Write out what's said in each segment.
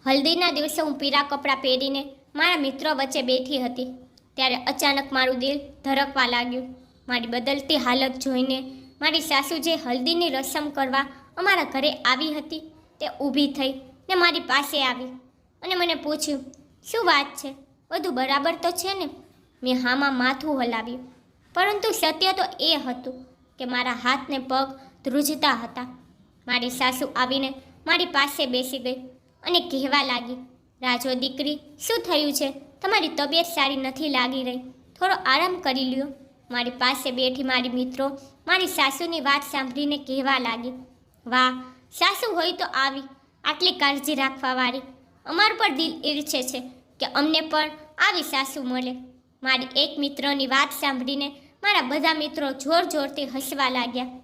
હલ્દીના દિવસે હું પીળા કપડાં પહેરીને મારા મિત્રો વચ્ચે બેઠી હતી ત્યારે અચાનક મારું દિલ ધડકવા લાગ્યું। મારી બદલતી હાલત જોઈને મારી સાસુ જે હલ્દીની રસમ કરવા અમારા ઘરે આવી હતી તે ઊભી થઈ ને મારી પાસે આવી અને મને પૂછ્યું, શું વાત છે, બધું બરાબર તો છે ને? મેં હામાં માથું હલાવ્યું, પરંતુ સત્ય તો એ હતું કે મારા હાથ ને પગ ધ્રુજતા હતા। મારી સાસુ આવીને મારી પાસે બેસી ગઈ અને કહેવા લાગી, રાજો દીકરી, શું થયું છે? તમારી તબિયત સારી નથી લાગી રહી, થોડો આરામ કરી લ્યો। મારી પાસે બેઠી મારી મિત્રો મારી સાસુની વાત સાંભળીને કહેવા લાગી, વાહ, સાસુ હોય તો આવી આટલી કાળજી રાખવાવાળી। અમારું પણ દિલ ઈચ્છે છે કે અમને પણ આવી સાસુ મળે। મારી એક મિત્રની વાત સાંભળીને મારા બધા મિત્રો જોર જોરથી હસવા લાગ્યા।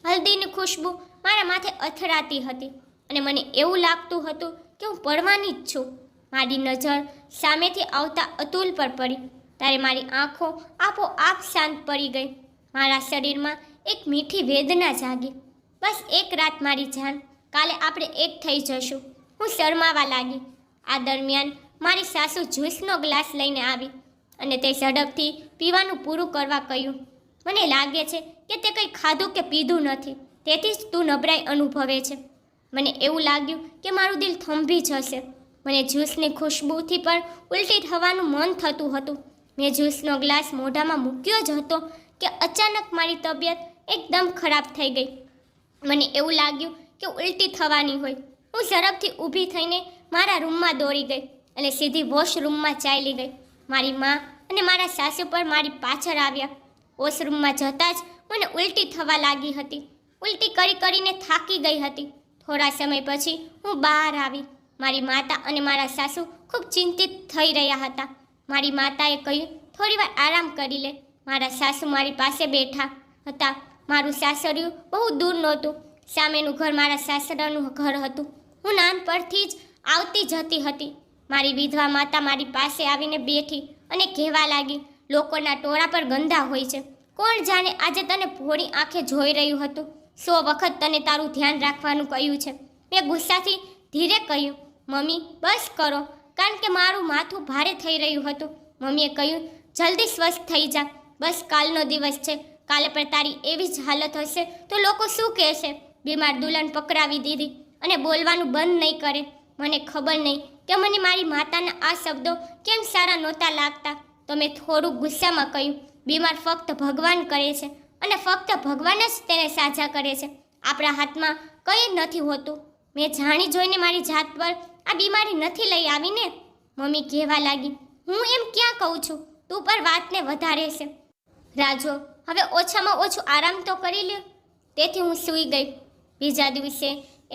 હલ્દીની ખુશ્બુ મારા માથે અથડાતી હતી અને મને એવું લાગતું હતું કે હું પડવાની જ છું। મારી નજર સામેથી આવતા અતુલ પર પડી ત્યારે મારી આંખો આપોઆપ શાંત પડી ગઈ। મારા શરીરમાં એક મીઠી વેદના જાગી। બસ એક રાત મારી જાન, કાલે આપણે એક થઈ જશું, હું શરમાવા લાગી। આ દરમિયાન મારી સાસુ જ્યુસનો ગ્લાસ લઈને આવી અને તે ઝડપથી પીવાનું પૂરું કરવા કહ્યું। મને લાગે છે કે તે કંઈ ખાધું કે પીધું નથી, તેથી જ તું નબળાઈ અનુભવે છે। મને એવું લાગ્યું કે મારું દિલ થંભી જશે। મને જ્યુસની ખુશ્બુથી પણ ઉલટી થવાનું મન થતું હતું। મેં જ્યુસનો ગ્લાસ મોઢામાં મૂક્યો જ હતો કે અચાનક મારી તબિયત એકદમ ખરાબ થઈ ગઈ। મને એવું લાગ્યું કે ઉલટી થવાની હોય। હું ઝડપથી ઊભી થઈને મારા રૂમમાં દોડી ગઈ અને સીધી વોશરૂમમાં ચાલી ગઈ। મારી મા અને મારા સાસુ પણ મારી પાછળ આવ્યા। વોશરૂમમાં જતાં જ મને ઉલટી થવા લાગી હતી। ઉલટી કરીને થાકી ગઈ હતી। થોડા સમય પછી હું બહાર આવી। મારી માતા અને મારા સાસુ ખૂબ ચિંતિત થઈ રહ્યા હતા। મારી માતાએ કહ્યું, થોડીવાર આરામ કરી લે। મારા સાસુ મારી પાસે બેઠા હતા। મારું સાસરિયું બહુ દૂર નહોતું, સામેનું ઘર મારા સાસરાનું ઘર હતું। હું નાનપણથી જ આવતી જતી હતી। મારી વિધવા માતા મારી પાસે આવીને બેઠી અને કહેવા લાગી, લોકોના ટોળા પર ગંદા હોય છે, કોણ જાણે આજે તને ભોળી આંખે જોઈ રહ્યું હતું। 100 વખત તને તારું ધ્યાન રાખવાનું કહ્યું છે। મેં ગુસ્સાથી ધીરે કહ્યું, મમ્મી બસ કરો, કારણ કે મારું માથું ભારે થઈ રહ્યું હતું। મમ્મીએ કહ્યું, જલ્દી સ્વસ્થ થઈ જા, બસ કાલનો દિવસ છે, કાલે પણ તારી એવી જ હાલત હશે તો લોકો શું કહેશે? બીમાર દુલ્હન પકડાવી દીધી અને બોલવાનું બંધ નહીં કરે। મને ખબર નહીં કે મને મારી માતાના આ શબ્દો કેમ સારા નહોતા લાગતા, તો મેં થોડું ગુસ્સામાં કહ્યું, બીમાર ફક્ત ભગવાન કરે છે અને ફક્ત ભગવાન જ તેને સાજા કરે છે, આપણા હાથમાં કંઈ નથી હોતું। મેં જાણી જોઈને મારી જાત પર આ બીમારી નથી લઈ આવીને। મમ્મી કહેવા લાગી, હું એમ ક્યાં કહું છું, તું પર વાતને વધારે છે। રાજો, હવે ઓછામાં ઓછું આરામ તો કરી લ્યો। તેથી હું સૂઈ ગઈ। બીજા દિવસે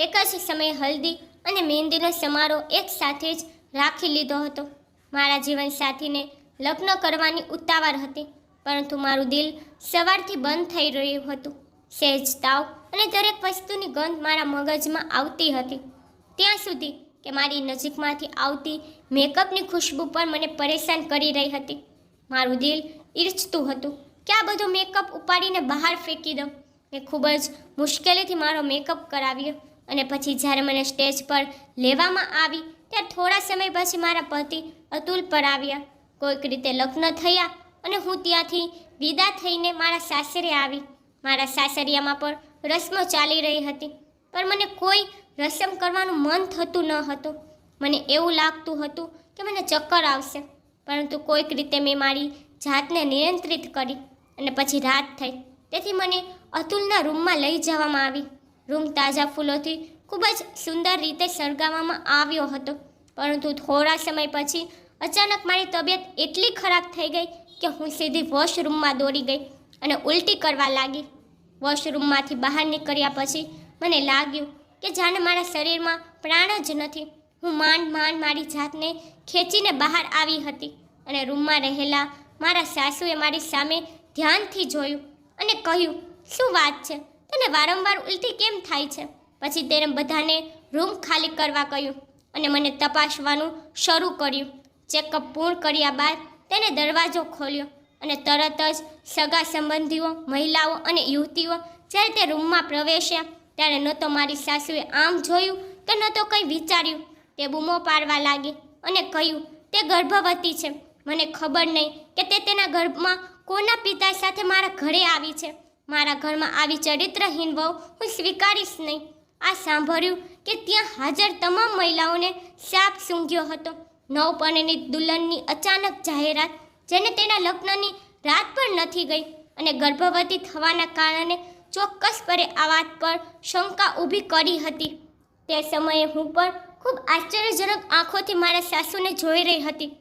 એક જ સમયે હલ્દી અને મહેંદીનો સમારોહ એક સાથે જ રાખી લીધો હતો। મારા જીવનસાથીને લગ્ન કરવાની ઉતાવળ હતી, પરંતુ મારું દિલ સવારથી બંધ થઈ રહ્યું હતું। સહેજ તાવ અને દરેક વસ્તુની ગંધ મારા મગજમાં આવતી હતી, ત્યાં સુધી કે મારી નજીકમાંથી આવતી મેકઅપની ખુશ્બુ પણ મને પરેશાન કરી રહી હતી। મારું દિલ ઈચ્છતું હતું કે આ બધો મેકઅપ ઉપાડીને બહાર ફેંકી દઉં। મેં ખૂબ જ મુશ્કેલીથી મારો મેકઅપ કરાવ્યો અને પછી જ્યારે મને સ્ટેજ પર લેવામાં આવી ત્યારે થોડા સમય પછી મારા પતિ અતુલ પર આવ્યા। કોઈક રીતે લગ્ન થયા અને હું ત્યાંથી વિદા થઈને મારા સાસરે આવી। મારા સાસરિયામાં પણ રસમો ચાલી રહી હતી, પણ મને કોઈ રસમ કરવાનું મન થતું ન હતું। મને એવું લાગતું હતું કે મને ચક્કર આવશે, પરંતુ કોઈક રીતે મેં મારી જાતને નિયંત્રિત કરી અને પછી રાત થઈ, તેથી મને અતુલના રૂમમાં લઈ જવામાં આવી। રૂમ તાજા ફૂલોથી ખૂબ જ સુંદર રીતે સળગાવવામાં આવ્યો હતો, પરંતુ થોડા સમય પછી અચાનક મારી તબિયત એટલી ખરાબ થઈ ગઈ કે હું સીધી વોશરૂમમાં દોડી ગઈ અને ઉલટી કરવા લાગી। વોશરૂમમાંથી બહાર નીકળ્યા પછી મને લાગ્યું કે જાણે મારા શરીરમાં પ્રાણ જ નથી। હું માંડ મારી જાતને ખેંચીને બહાર આવી હતી અને રૂમમાં રહેલા મારા સાસુએ મારી સામે ધ્યાનથી જોયું અને કહ્યું, શું વાત છે, તને વારંવાર ઉલટી કેમ થાય છે? પછી તેણે બધાને રૂમ ખાલી કરવા કહ્યું અને મને તપાસવાનું શરૂ કર્યું। ચેકઅપ પૂર્ણ કર્યા બાદ તેણે દરવાજો ખોલ્યો અને તરત જ સગા સંબંધીઓ, મહિલાઓ અને યુવતીઓ જ્યારે તે રૂમમાં પ્રવેશ્યા ત્યારે ન તો મારી સાસુએ આમ જોયું કે ન તો કંઈ વિચાર્યું। તે બૂમો પાડવા લાગી અને કહ્યું, તે ગર્ભવતી છે. મને ખબર નહીં કે તે તેના ગર્ભમાં કોના પિતા સાથે મારા ઘરે આવી છે. મારા ઘરમાં આવી ચરિત્રહીન વહુ હું સ્વીકારીશ નહીં. આ સાંભળ્યું કે ત્યાં હાજર તમામ મહિલાઓને શાપ સૂંઘ્યો હતો. નવપરણિત દુલ્હનની અચાનક જાહેરાત, જેને તેના લગ્નની રાત પણ નથી ગઈ અને ગર્ભવતી થવાના કારણે ચોક્કસપણે આ વાત પર શંકા ઊભી કરી હતી. તે સમયે હું પણ ખૂબ આશ્ચર્યજનક આંખોથી મારા સાસુને જોઈ રહી હતી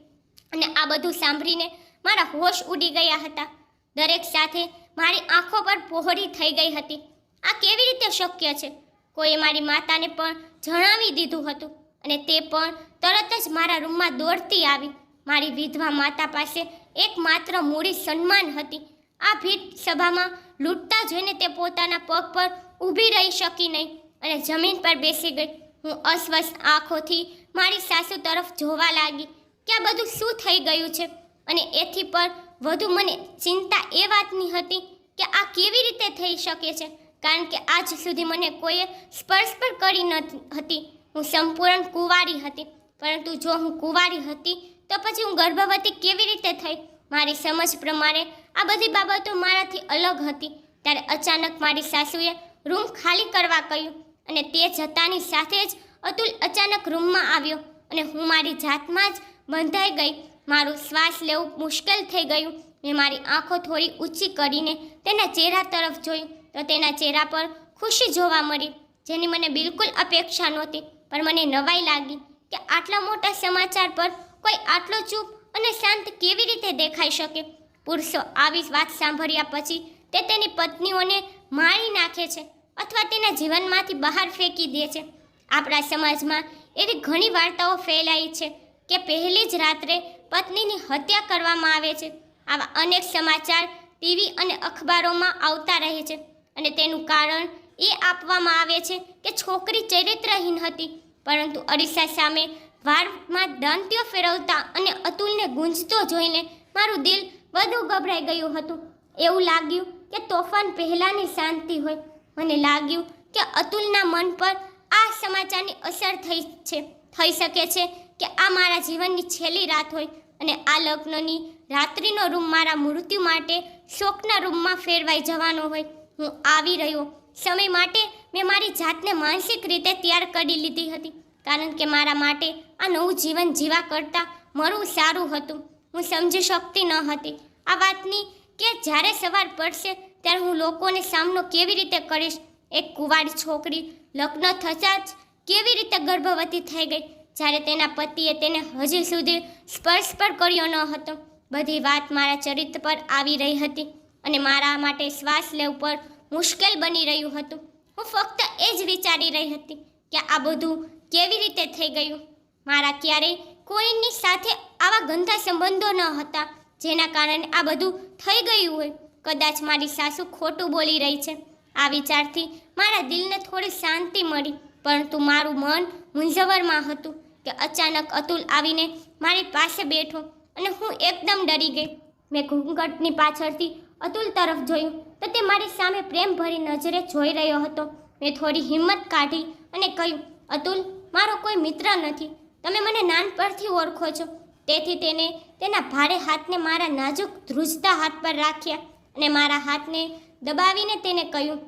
અને આ બધું સાંભળીને મારા હોશ ઉડી ગયા હતા. દરેક સાથે મારી આંખો પર પહોળી થઈ ગઈ હતી. આ કેવી રીતે શક્ય છે? કોઈએ મારી માતાને પણ જણાવી દીધું હતું અને તે પણ તરત જ મારા રૂમમાં દોડતી આવી. મારી વિધવા માતા પાસે એકમાત્ર મૂડી સન્માન હતી. આ ભીડ સભામાં લૂંટતા જોઈને તે પોતાના પગ પર ઊભી રહી શકી નહીં અને જમીન પર બેસી ગઈ. હું અસ્વસ્થ આંખોથી મારી સાસુ તરફ જોવા લાગી કે આ બધું શું થઈ ગયું છે. અને એથી પણ વધુ મને ચિંતા એ વાતની હતી કે આ કેવી રીતે થઈ શકે છે, કારણ કે આજ સુધી મને કોઈએ સ્પર્શ પણ કરી ન હતી. હું સંપૂર્ણ કુંવારી હતી, પરંતુ જો હું કુંવારી હતી તો પછી હું ગર્ભવતી કેવી રીતે થઈ? મારી સમજ પ્રમાણે આ બધી બાબતો મારાથી અલગ હતી. ત્યારે અચાનક મારી સાસુએ રૂમ ખાલી કરવા કહ્યું અને તે જતાની સાથે જ અતુલ અચાનક રૂમમાં આવ્યો અને હું મારી જાતમાં જ બંધાઈ ગઈ. મારું શ્વાસ લેવું મુશ્કેલ થઈ ગયું. મેં મારી આંખો થોડી ઊંચી કરીને તેના ચહેરા તરફ જોયું તો તેના ચહેરા પર ખુશી જોવા મળી, જેની મને બિલકુલ અપેક્ષા નહોતી. પણ મને નવાઈ લાગી કે આટલા મોટા સમાચાર પર કોઈ આટલો ચૂપ અને શાંત કેવી રીતે દેખાઈ શકે. પુરુષો આવી વાત સાંભળ્યા પછી તે તેની પત્નીઓને મારી નાખે છે અથવા તેના જીવનમાંથી બહાર ફેંકી દે છે. આપણા સમાજમાં એવી ઘણી વાર્તાઓ ફેલાઈ છે કે પહેલી જ રાત્રે પત્નીની હત્યા કરવામાં આવે છે. આવા અનેક સમાચાર ટીવી અને અખબારોમાં આવતા રહે છે અને તેનું કારણ એ આપવામાં આવે છે કે છોકરી ચરિત્રહીન હતી. પરંતુ અરીસા સામે વારમાં દાંતીઓ ફેરવતા અને અતુલને ગૂંજતો જોઈને મારું દિલ વધુ ગભરાઈ ગયું હતું. એવું લાગ્યું કે તોફાન પહેલાંની શાંતિ હોય. મને લાગ્યું કે અતુલના મન પર આ સમાચારની અસર થઈ શકે છે કે આ મારા જીવનની છેલ્લી રાત હોય અને આ લગ્નની રાત્રિનો રૂમ મારા મૃત્યુ માટે શોકના રૂમમાં ફેરવાઈ જવાનો હોય. હું આવી રહ્યો સમય માટે મેં મારી જાતને માનસિક રીતે તૈયાર કરી લીધી હતી, કારણ કે મારા માટે આ નવું જીવન જીવા કરતાં મરવું સારું હતું. હું સમજી શકતી ન હતી આ વાતની કે જ્યારે સવાર પડશે ત્યારે હું લોકોને સામનો કેવી રીતે કરીશ. એક કુંવારી છોકરી લગ્ન થતાં જ કેવી રીતે ગર્ભવતી થઈ ગઈ, જ્યારે તેના પતિએ તેને હજી સુધી સ્પર્શ પણ કર્યો ન હતો. બધી વાત મારા ચરિત્ર પર આવી રહી હતી અને મારા માટે શ્વાસ લેવું પણ મુશ્કેલ બની રહ્યું હતું. હું ફક્ત એ જ વિચારી રહી હતી કે આ બધું કેવી રીતે થઈ ગયું. મારા ક્યારેય કોઈની સાથે આવા ગંદા સંબંધો ન હતા જેના કારણે આ બધું થઈ ગયું હોય. કદાચ મારી સાસુ ખોટું બોલી રહી છે. આ વિચારથી મારા દિલને થોડી શાંતિ મળી, પરંતુ મારું મન મૂંઝવણમાં હતું કે અચાનક અતુલ આવીને મારી પાસે બેઠો અને હું એકદમ ડરી ગઈ. મેં ઘૂંઘટની પાછળથી અતુલ તરફ જોયું તો તે મારી સામે પ્રેમભરી નજરે જોઈ રહ્યો હતો. મેં થોડી હિંમત કાઢી અને કહ્યું, અતુલ, મારો કોઈ મિત્ર નથી. તમે મને નાનપણથી ઓળખો છો. તેથી તેને તેના ભારે હાથને મારા નાજુક ધ્રુજતા હાથ પર રાખ્યા અને મારા હાથને દબાવીને તેને કહ્યું,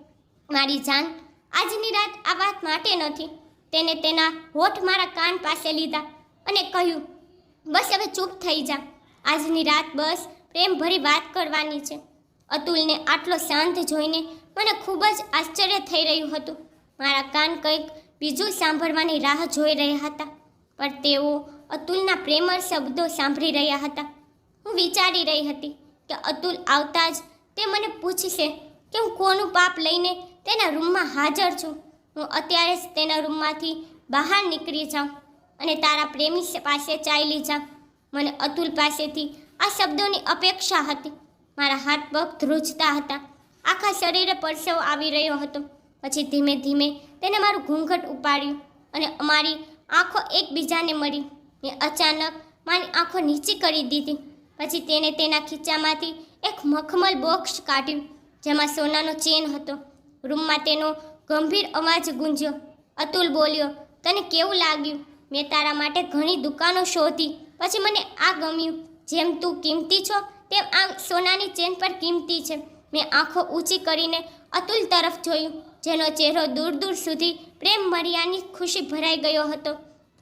મારી જાન, આજની રાત આ વાત માટે નથી. તેને તેના હોઠ મારા કાન પાસે લીધા અને કહ્યું, બસ હવે ચૂપ થઈ જા. આજની રાત બસ પ્રેમભરી વાત કરવાની છે. અતુલને આટલો શાંત જોઈને મને ખૂબ જ આશ્ચર્ય થઈ રહ્યું હતું. મારા કાન કંઈક બીજું સાંભળવાની રાહ જોઈ રહ્યા હતા, પણ તેઓ અતુલના પ્રેમળ શબ્દો સાંભળી રહ્યા હતા. હું વિચારી રહી હતી કે અતુલ આવતા જ તે મને પૂછશે કે હું કોનું પાપ લઈને તેના રૂમમાં હાજર છું. હું અત્યારે જ તેના રૂમમાંથી બહાર નીકળી જાઉં અને તારા પ્રેમી પાસે ચાલી જાઉં. મને અતુલ પાસેથી આ શબ્દોની અપેક્ષા હતી. મારા હાથ પગ ધ્રુજતા હતા, આખા શરીરે પરસેવો આવી રહ્યો હતો. પછી ધીમે ધીમે તેને મારું ઘૂંઘટ ઉપાડ્યું અને અમારી આંખો એકબીજાને મળી. મેં અચાનક મારી આંખો નીચી કરી દીધી. પછી તેને તેના ખીચામાંથી એક મખમલ બોક્સ કાઢ્યું જેમાં સોનાનો ચેન હતો. રૂમમાં તેનો ગંભીર અવાજ ગુંજ્યો. અતુલ બોલ્યો, તને કેવું લાગ્યું? મેં તારા માટે ઘણી દુકાનો શોધી, પછી મને આ ગમ્યું. જેમ તું કિંમતી છો તેમ આ સોનાની ચેન પર કિંમતી છે. મેં આંખો ઊંચી કરીને અતુલ તરફ જોયું, જેનો ચહેરો દૂર દૂર સુધી પ્રેમ મર્યાની ખુશી ભરાઈ ગયો હતો.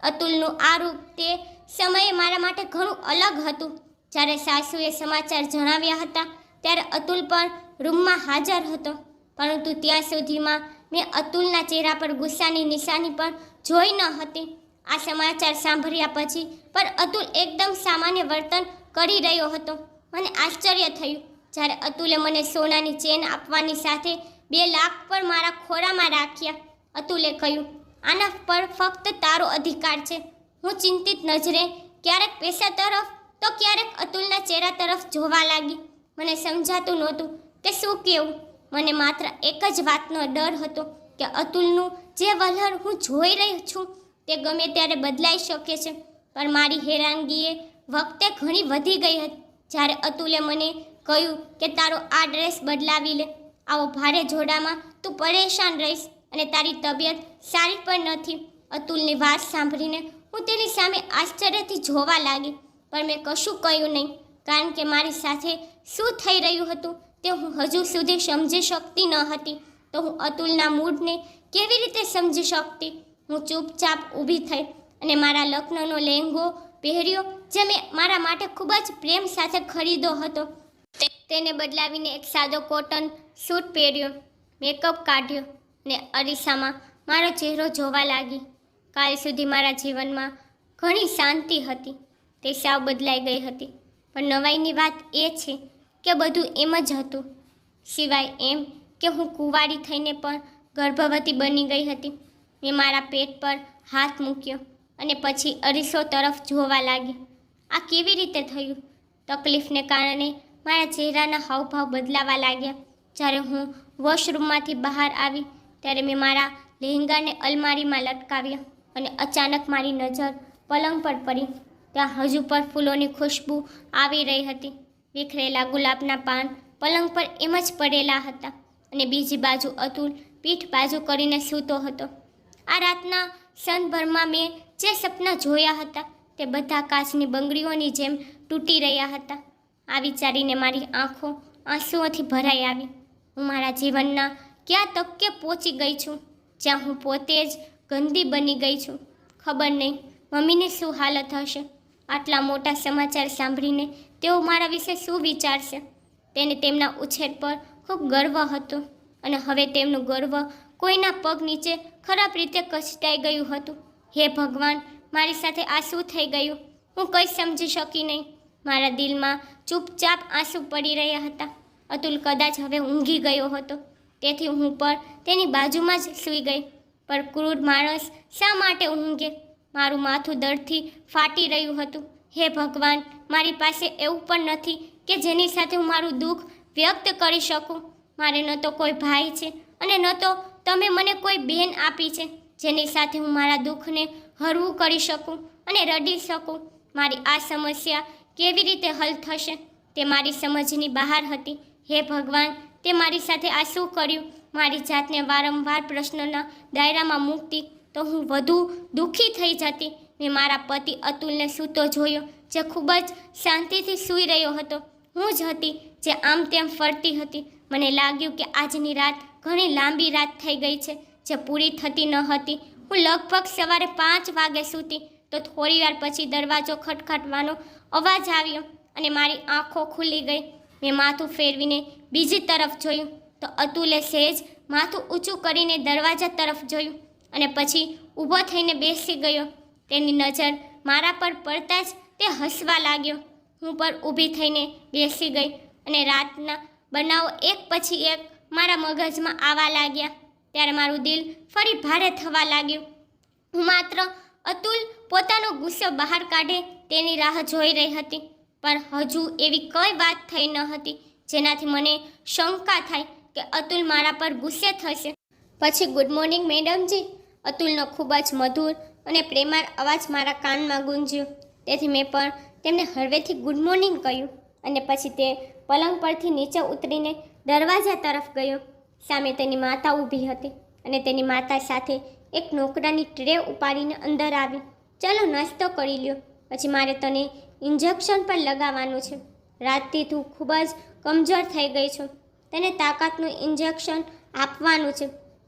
અતુલનું આ રૂપ તે સમયે મારા માટે ઘણું અલગ હતું. જ્યારે સાસુએ સમાચાર જણાવ્યા હતા ત્યારે અતુલ પણ રૂમમાં હાજર હતો, પરંતુ ત્યાં સુધીમાં મેં અતુલના ચહેરા પર ગુસ્સાની નિશાની પણ જોઈ ન હતી. આ સમાચાર સાંભળ્યા પછી પણ અતુલ એકદમ સામાન્ય વર્તન કરી રહ્યો હતો. મને આશ્ચર્ય થયું જ્યારે અતુલે મને સોનાની ચેન આપવાની સાથે 2 લાખ પણ મારા ખોળામાં રાખ્યા. અતુલે કહ્યું, આના પર ફક્ત તારો અધિકાર છે. હું ચિંતિત નજરે ક્યારેક પૈસા તરફ તો ક્યારેક અતુલના ચહેરા તરફ જોવા લાગી. મને સમજાતું નહોતું કે શું કહેવું. મને માત્ર એક જ વાતનો ડર હતો કે અતુલનું જે વલણ હું જોઈ રહી છું તે ગમે ત્યારે બદલાઈ શકે છે. પણ મારી હેરાનગીએ વખતે ઘણી વધી ગઈ હતી જ્યારે અતુલે મને કહ્યું કે તારો આ ડ્રેસ બદલાવી લે. આવો ભારે જોડામાં તું પરેશાન રહીશ અને તારી તબિયત સારી પણ નથી. અતુલની વાત સાંભળીને હું તેની સામે આશ્ચર્યથી જોવા લાગી, પણ મેં કશું કહ્યું નહીં, કારણ કે મારી સાથે શું થઈ રહ્યું હતું તે હું હજુ સુધી સમજી શકતી ન હતી. તો હું અતુલના મૂડને કેવી રીતે સમજી શકતી? હું ચૂપચાપ ઊભી થઈ અને મારા લગ્નનો લહેંગો પહેર્યો, જે મેં મારા માટે ખૂબ જ પ્રેમ સાથે ખરીદ્યો હતો. તેને બદલાવીને એક સાદો કોટન સૂટ પહેર્યો, મેકઅપ કાઢ્યો અને અરીસામાં મારો ચહેરો જોવા લાગી. કાલ સુધી મારા જીવનમાં ઘણી શાંતિ હતી, તે સાવ બદલાઈ ગઈ હતી. પણ નવાઈની વાત એ છે કે બધું એમ જ હતું, સિવાય એમ કે હું કુંવારી થઈને પણ ગર્ભવતી બની ગઈ હતી. મેં મારા પેટ પર હાથ મૂક્યો અને પછી અરીસો તરફ જોવા લાગી. આ કેવી રીતે થયું? તકલીફને કારણે મારા ચહેરાના હાવભાવ બદલાવા લાગ્યા. જ્યારે હું વોશરૂમમાંથી બહાર આવી ત્યારે મેં મારા લહેંગાને અલમારીમાં લટકાવ્યા અને અચાનક મારી નજર પલંગ પર પડી. ત્યાં હજુ પણ ફૂલોની ખુશ્બુ આવી રહી હતી. વિખરેલા ગુલાબના પાન પલંગ પર એમ જ પડેલા હતા અને બીજી બાજુ અતુલ પીઠ બાજુ કરીને સૂતો હતો. આ રાતના ક્ષણભરમાં મેં જે સપના જોયા હતા તે બધા કાચની બંગડીઓની જેમ તૂટી રહ્યા હતા. આ વિચારીને મારી આંખો આંસુઓથી ભરાઈ આવી. હું મારા જીવનના ક્યાં તબકે પહોંચી ગઈ છું, જ્યાં હું પોતે જ ગંદી બની ગઈ છું. ખબર નહીં મમ્મીની શું હાલત હશે. આટલા મોટા સમાચાર સાંભળીને તેઓ મારા વિશે શું વિચારશે? તેને તેમના ઉછેર પર ખૂબ ગર્વ હતો અને હવે તેમનું ગર્વ કોઈના પગ નીચે ખરાબ રીતે કચડાઈ ગયું હતું. હે ભગવાન, મારી સાથે આ શું થઈ ગયું? હું કંઈ સમજી શકી નહીં. મારા દિલમાં ચૂપચાપ આંસુ પડી રહ્યા હતા. અતુલ કદાચ હવે ઊંઘી ગયો હતો, તેથી હું પણ તેની બાજુમાં જ સૂઈ ગઈ. પણ ક્રૂર માણસ શા માટે ઊંઘે? મારું માથું દર્દથી ફાટી રહ્યું હતું. હે ભગવાન, મારી પાસે એવું પણ નથી કે જેની સાથે હું મારું દુઃખ વ્યક્ત કરી શકું. મારે ન તો કોઈ ભાઈ છે અને ન તો તમે મને કોઈ બહેન આપી છે જેની સાથે હું મારા દુઃખને હળવું કરી શકું અને રડી શકું. મારી આ સમસ્યા કેવી રીતે હલ થશે તે મારી સમજની બહાર હતી. હે ભગવાન, તે મારી સાથે આ શું કર્યું? મારી જાતને વારંવાર પ્રશ્નોના દાયરામાં મૂકતી તો હું વધુ દુઃખી થઈ જતી. મેં મારા પતિ અતુલને સૂતો જોયો, જે ખૂબ જ શાંતિથી સૂઈ રહ્યો હતો. હું જ હતી જે આમ તેમ ફરતી હતી. મને લાગ્યું કે આજની રાત ઘણી લાંબી રાત થઈ ગઈ છે, જે પૂરી થતી ન હતી. હું લગભગ સવારે 5 વાગે સૂતી તો થોડીવાર પછી દરવાજો ખટખટવાનો અવાજ આવ્યો અને મારી આંખો ખુલી ગઈ. મેં માથું ફેરવીને બીજી તરફ જોયું તો અતુલે સહેજ માથું ઊંચું કરીને દરવાજા તરફ જોયું અને પછી ઊભો થઈને બેસી ગયો. તેની નજર મારા પર પડતા જ તે હસવા લાગ્યો. હું પણ ઊભી થઈને બેસી ગઈ અને રાતના બનાવો એક પછી એક મારા મગજમાં આવવા લાગ્યા. ત્યારે મારું દિલ ફરી ભારે થવા લાગ્યું. હું માત્ર અતુલ પોતાનો ગુસ્સો બહાર કાઢે તેની રાહ જોઈ રહી હતી, પણ હજુ એવી કઈ વાત થઈ ન હતી જેનાથી મને શંકા થાય કે અતુલ મારા પર ગુસ્સે થશે. પછી ગુડ મોર્નિંગ મેડમજી, અતુલનો ખૂબ જ મધુર અને પ્રેમાળ અવાજ મારા કાનમાં ગુંજ્યો. તેથી મેં પણ તેમને હળવેથી ગુડ મોર્નિંગ કહ્યું અને પછી તે પલંગ પરથી નીચે ઉતરીને દરવાજા તરફ ગયો. સામે તેની માતા ઊભી હતી અને તેની માતા સાથે એક નોકરાની ટ્રે ઉપાડીને અંદર આવી. ચાલો નાસ્તો કરી લ્યો, પછી મારે તને ઇન્જેક્શન પણ લગાવવાનું છે. રાતથી તું ખૂબ જ કમજોર થઈ ગઈ છો, તને તાકાતનું ઇન્જેક્શન આપવાનું છે.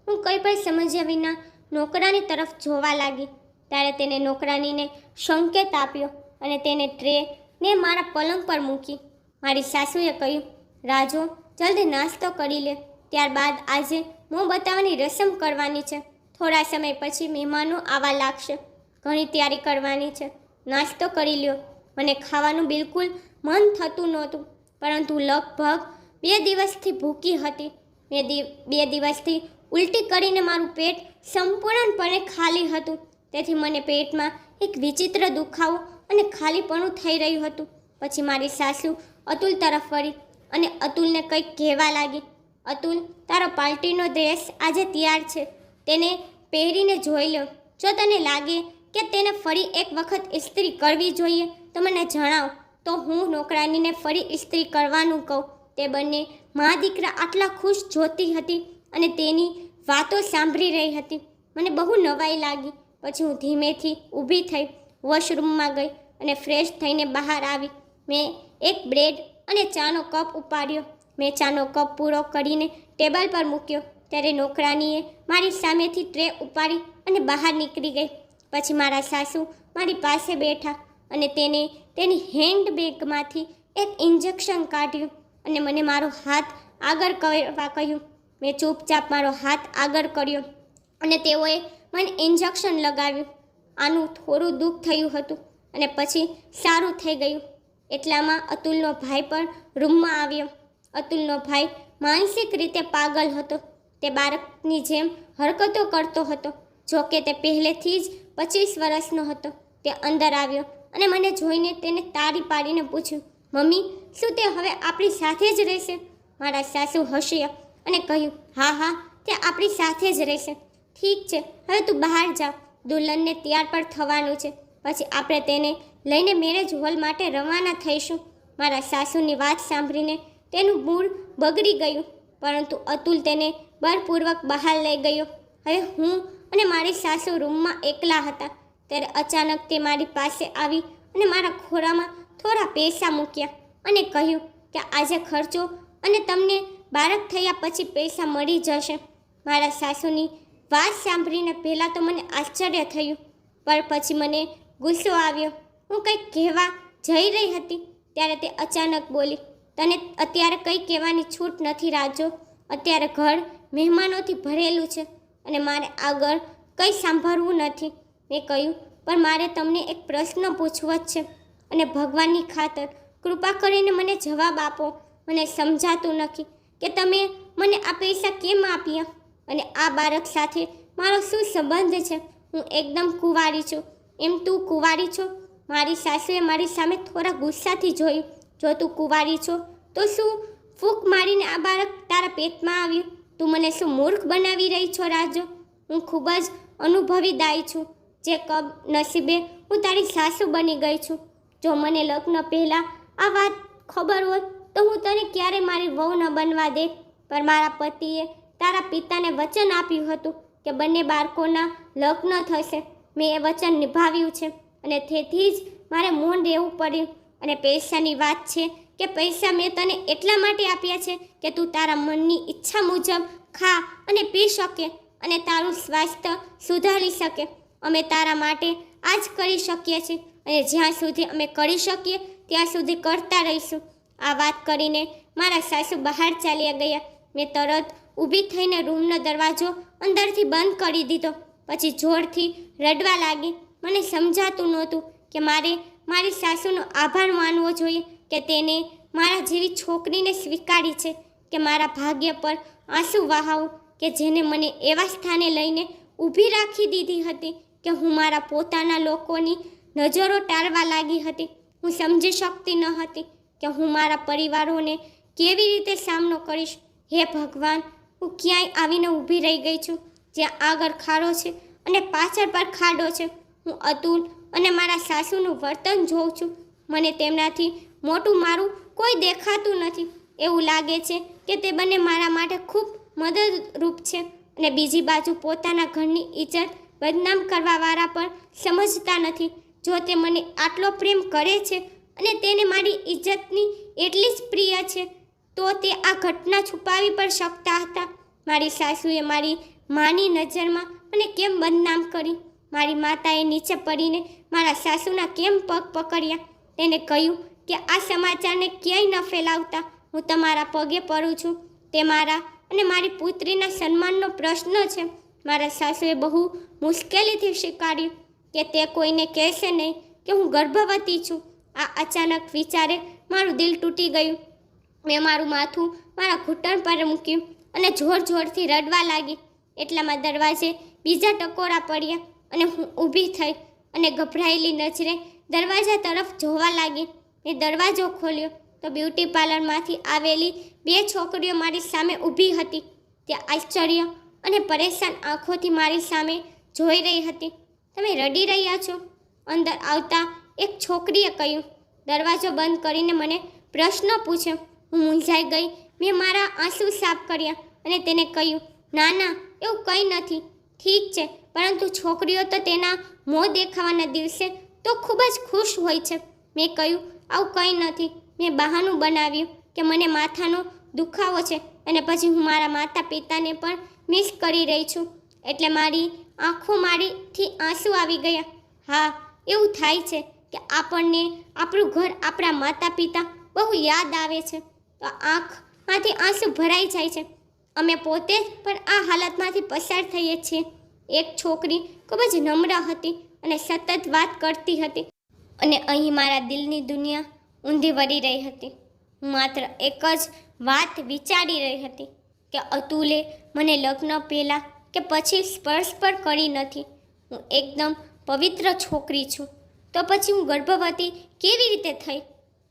હું કંઈ પણ સમજ્યા વિના નોકરાની તરફ જોવા લાગી. ત્યારે તેને નોકરાનીને સંકેત આપ્યો અને તેને ટ્રેને મારા પલંગ પર મૂકી. મારી સાસુએ કહ્યું, રાજુ જલ્દી નાસ્તો કરી લે, ત્યારબાદ આજે મોં બતાવવાની રસમ કરવાની છે. થોડા સમય પછી મહેમાનો આવવા લાગશે, ઘણી તૈયારી કરવાની છે. નાસ્તો કરી લ્યો. મને ખાવાનું બિલકુલ મન થતું નહોતું, પરંતુ લગભગ 2 દિવસથી ભૂખી હતી. 2 દિવસથી ઉલટી કરીને મારું પેટ સંપૂર્ણપણે ખાલી હતું. તેથી મને પેટમાં એક વિચિત્ર દુખાવો અને ખાલીપણું થઈ રહ્યું હતું. પછી મારી સાસુ અતુલ તરફ વળી અને અતુલને કંઈક કહેવા લાગી. અતુલ, તારો પાર્ટીનો ડ્રેસ આજે તૈયાર છે, તેને પહેરીને જોઈ લો. જો તને લાગે કે તેને ફરી એક વખત ઇસ્ત્રી કરવી જોઈએ તો મને જણાવ, તો હું નોકરાનીને ફરી ઇસ્ત્રી કરવાનું કહું. તે બંને મા દીકરા આટલા ખુશ જોતી હતી અને તેની વાતો સાંભળી રહી હતી. મને બહુ નવાઈ લાગી. પછી હું ધીમેથી ઊભી થઈ, વોશરૂમમાં ગઈ અને ફ્રેશ થઈને બહાર આવી. મેં એક બ્રેડ અને ચાનો કપ ઉપાડ્યો. મેં ચાનો કપ પૂરો કરીને ટેબલ પર મૂક્યો ત્યારે નોકરાનીએ મારી સામેથી ટ્રે ઉપાડી અને બહાર નીકળી ગઈ. પછી મારા સાસુ મારી પાસે બેઠા અને તેને તેની હેન્ડબેગમાંથી એક ઇન્જેક્શન કાઢ્યું અને મને મારો હાથ આગળ કરવા કહ્યું. મેં ચૂપચાપ મારો હાથ આગળ કર્યો અને તેઓએ મને ઇન્જેક્શન લગાવ્યું. આનું થોડું દુઃખ થયું હતું અને પછી સારું થઈ ગયું. એટલામાં અતુલનો ભાઈ પણ રૂમમાં આવ્યો. અતુલનો ભાઈ માનસિક રીતે પાગલ હતો. તે બાળકની જેમ હરકતો કરતો હતો. જો કે તે પહેલેથી જ 25 વર્ષનો હતો. તે અંદર આવ્યો અને મને જોઈને તેને તાળી પાડીને પૂછ્યું, મમ્મી, શું તે હવે આપણી સાથે જ રહેશે? મારા સાસુ હસ્યા અને કહ્યું, હા હા, તે આપણી સાથે જ રહેશે. ઠીક છે, હવે તું બહાર જા, દુલ્હનને તૈયાર પણ થવાનું છે. પછી આપણે તેને લઈને મેરેજ હોલ માટે રવાના થઈશું. મારા સાસુની વાત સાંભળીને તેનું મૂડ બગડી ગયું, પરંતુ અતુલ તેને બળપૂર્વક બહાર લઈ ગયો. હવે હું અને મારી સાસુ રૂમમાં એકલા હતા. ત્યારે અચાનક તે મારી પાસે આવી અને મારા ખોળામાં થોડા પૈસા મૂક્યા અને કહ્યું કે આજે ખર્ચો અને તમને બાળક થયા પછી પૈસા મળી જશે. મારા સાસુની વાત સાંભળીને પહેલાં તો મને આશ્ચર્ય થયું, પણ પછી મને ગુસ્સો આવ્યો. હું કંઈક કહેવા જઈ રહી હતી ત્યારે તે અચાનક બોલી, તને અત્યારે કંઈ કહેવાની છૂટ નથી રાજુ. અત્યારે ઘર મહેમાનોથી ભરેલું છે અને મારે આગળ કંઈ સાંભળવું નથી. મેં કહ્યું, પણ મારે તમને એક પ્રશ્ન પૂછવો જ છે અને ભગવાનની ખાતર કૃપા કરીને મને જવાબ આપો. મને સમજાતું નથી કે તમે મને આ પૈસા કેમ આપ્યા અને આ બાળક સાથે મારો શું સંબંધ છે? હું એકદમ કુંવારી છું. એમ તું કુંવારી છો? મારી સાસુએ મારી સામે થોડા ગુસ્સાથી જોયું. જો તું કુંવારી છો તો શું ફૂંક મારીને આ બાળક તારા પેટમાં આવ્યું? તું મને શું મૂર્ખ બનાવી રહી છો રાજુ? હું ખૂબ જ અનુભવી દાઈ છું. જે કબ નસીબે હું તારી સાસુ બની ગઈ છું. જો મને લગ્ન પહેલાં આ વાત ખબર હોત તો હું તને ક્યારે મારી વહુ ન બનવા દે. પણ મારા પતિએ તારા પિતાને વચન આપ્યું હતું કે બંને બાળકોના લગ્ન થશે. મેં એ વચન નિભાવ્યું છે અને તેથી જ મારે મૌન રહેવું પડ્યું. અને પૈસાની વાત છે કે પૈસા મેં તને એટલા માટે આપ્યા છે કે તું તારા મનની ઈચ્છા મુજબ ખા અને પી શકે અને તારું સ્વાસ્થ્ય સુધારી શકે. અમે તારા માટે આ જ કરી શકીએ છીએ અને જ્યાં સુધી અમે કરી શકીએ ત્યાં સુધી કરતા રહીશું. આ વાત કરીને મારા સાસુ બહાર ચાલ્યા ગયા. મેં તરત ઊભી થઈને રૂમનો દરવાજો અંદરથી બંધ કરી દીધો. પછી જોરથી રડવા લાગી. મને સમજાતું નહોતું કે મારે મારી સાસુનો આભાર માનવો જોઈએ કે તેને મારા જેવી છોકરીને સ્વીકારી છે, કે મારા ભાગ્ય પર આંસુ વહાવું કે જેને મને એવા સ્થાને લઈને ઊભી રાખી દીધી હતી કે હું મારા પોતાના લોકોની નજરો ટાળવા લાગી હતી. હું સમજી શકતી ન હતી કે હું મારા પરિવારોને કેવી રીતે સામનો કરીશ. હે ભગવાન, હું ક્યાંય આવીને ઊભી રહી ગઈ છું જ્યાં આગળ ખાડો છે અને પાછળ પર ખાડો છે. હું અતુલ અને મારા સાસુનું વર્તન જોઉં છું. મને તેમનાથી મોટું મારું કોઈ દેખાતું નથી. એવું લાગે છે કે તે બંને મારા માટે ખૂબ મદદરૂપ છે અને બીજી બાજુ પોતાના ઘરની ઇજ્જત બદનામ કરવાવાળા પણ સમજતા નથી. જો તે મને આટલો પ્રેમ કરે છે અને તેને મારી ઇજ્જતની એટલી જ પ્રિય છે તો તે આ ઘટના છુપાવી પણ શકતા હતા. મારી સાસુએ મારી માની નજરમાં મને કેમ બદનામ કરી? મારી માતાએ નીચે પડીને મારા સાસુના કેમ પગ પકડ્યા? તેને કહ્યું કે આ સમાચારને ક્યાંય ન ફેલાવતા. હું તમારા પગે પડું છું. તે મારા અને મારી પુત્રીના સન્માનનો પ્રશ્ન છે. મારા સાસુએ બહુ મુશ્કેલીથી સ્વીકાર્યું કે તે કોઈને કહેશે નહીં કે હું ગર્ભવતી છું. આ અચાનક વિચારે મારું દિલ તૂટી ગયું. મેં મારું માથું મારા ઘૂંટણ પર મૂક્યું અને જોર જોરથી રડવા લાગી. એટલામાં દરવાજે બીજા ટકોરા પડ્યા અને હું ઊભી થઈ અને ગભરાયેલી નજરે દરવાજા તરફ જોવા લાગી. મેં દરવાજો ખોલ્યો તો બ્યુટી પાર્લરમાંથી આવેલી 2 છોકરીઓ મારી સામે ઊભી હતી. તે આશ્ચર્ય અને પરેશાન આંખોથી મારી સામે જોઈ રહી હતી. તમે રડી રહ્યા છો? અંદર આવતા એક છોકરીએ કહ્યું. દરવાજો બંધ કરીને મને પ્રશ્ન પૂછ્યો. હું મૂંઝાઈ ગઈ. મેં મારા આંસુ સાફ કર્યા અને તેને કહ્યું, ના ના, એવું કંઈ નથી. ઠીક છે, પરંતુ છોકરીઓ તો તેના મોં દેખાવાના દિવસે તો ખૂબ જ ખુશ હોય છે. મેં કહ્યું, આવું કંઈ નથી. મેં બહાનું બનાવ્યું કે મને માથાનો દુખાવો છે અને પછી હું મારા માતા પિતાને પણ મિસ કરી રહી છું. એટલે મારી આંખોમાંથી આંસુ આવી ગયા. હા, એવું થાય છે કે આપણને આપણું ઘર, આપણા માતા પિતા બહુ યાદ આવે છે તો આંખમાંથી આંસુ ભરાઈ જાય છે. અમે પોતે પણ આ હાલતમાંથી પસાર થઈએ છીએ. એક છોકરી ખૂબ જ નમ્ર હતી અને સતત વાત કરતી હતી અને અહીં મારા દિલની દુનિયા ઊંધી વળી રહી હતી. હું માત્ર એક જ વાત વિચારી રહી હતી કે અતુલે મને લગ્ન પહેલાં કે પછી સ્પર્શ પણ કરી નથી. હું એકદમ પવિત્ર છોકરી છું, તો પછી હું ગર્ભવતી કેવી રીતે થઈ?